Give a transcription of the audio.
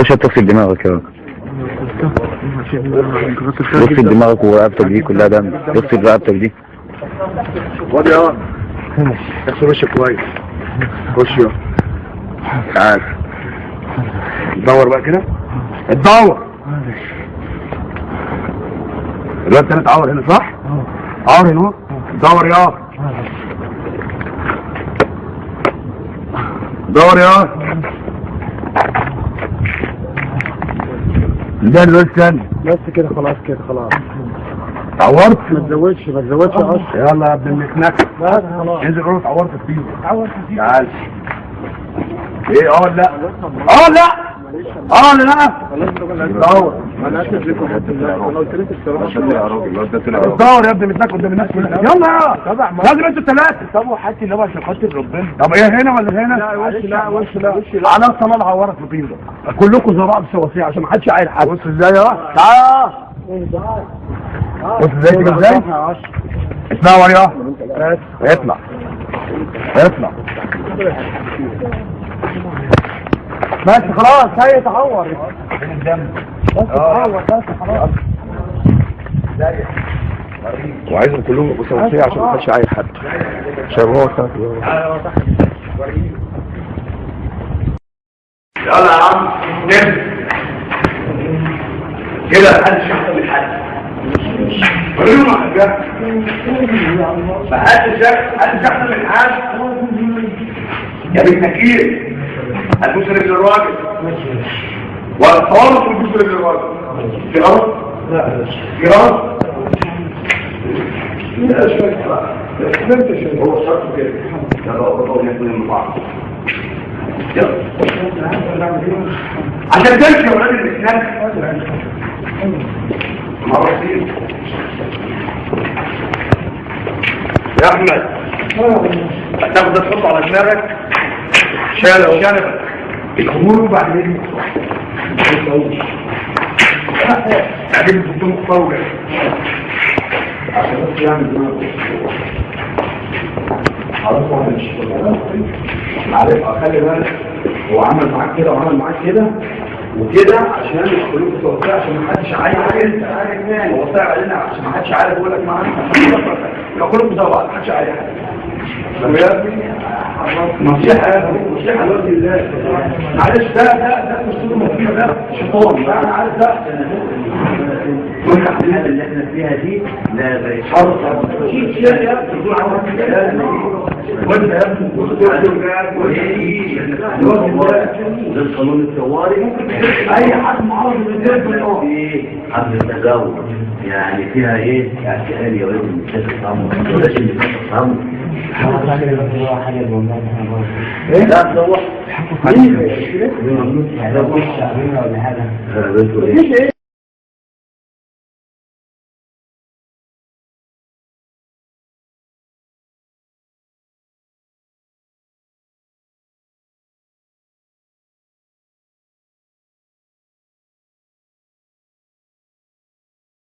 باشا تغسل دماغك يا راجل. اغسل دماغك ورقبتك دي كلها دم، اغسل رقبتك دي. وادي اه اغسل وشك كويس. خش يا تعال تدور بقى كده، تدور الواد تاني اتعور هنا صح؟ عور هنا دور يا دور يا ده الواد تاني. بس كده خلاص كده خلاص. اتعورت؟ ما تزودش يا عشر. يلا يا ابن المكنكه خلاص انزل قول اتعورت فيه. اتعورت فيه. تعال ايه لا لا دور انا اسف لكم انا قلت لك الصراحه دور يا ابني متنك قدام الناس كلها. يلا يا لازم انتوا الثلاثه. طب وحتى اللي هو عشان خاطر ربنا. طب ايه هنا ولا هنا؟ لا وش لا على الصلاه العورت في طين ده كلكم زي بعض سواسيه عشان ما حدش عايل حد. بص ازاي يا تعال بص ازاي كده ازاي اسمعوا يا اطلع بس خلاص هيتعور بس اتعور بس خلاص. وعايزهم كلهم يبقوا سواسيه عشان ما حدش عايل حد. عشان هو يلا يا عم نبدا كده محدش يحصل من حد. وريهم حاجه محدش يحصل من حد يا بالتكييف. هتبص رجل الراجل والطوارق وتبص رجل الراجل في الارض. لا في الارض لا شويه هو شرط كده. يلا اقربوا ياخدوا من بعض يلا عشان تمشي يا ولاد الاسلام. مرحبا يا احمد هتاخد تحطه على دماغك شنبك الامور وبعدين بعدين بتكون مخطوطه عشان بس يعمل دماغه خلاص. هو مش معلش خلي بالك هو عمل معاك كده وعمل معاك كده وكده عشان الخلوق توسع عشان ما حدش عارف هو طلع علينا عشان ما حدش عارف يقول لك معانا لو كلكم زي بعض ما حدش عارف نصيحة لوجه الله. معلش ده مش مفيد ده شيطان. انا عارف ده والحالات اللي احنا فيها دي لا بيتحرك شيء تقول عمرك وانت يا ابني ده القانون الثواري اي حد معرض للجنة في حد التزاوج يعني فيها ايه اعتقال يا ولد مش تفهمه ولاش اللي تفهمه حاجه بالله لا ده هو حاجه ولا حاجه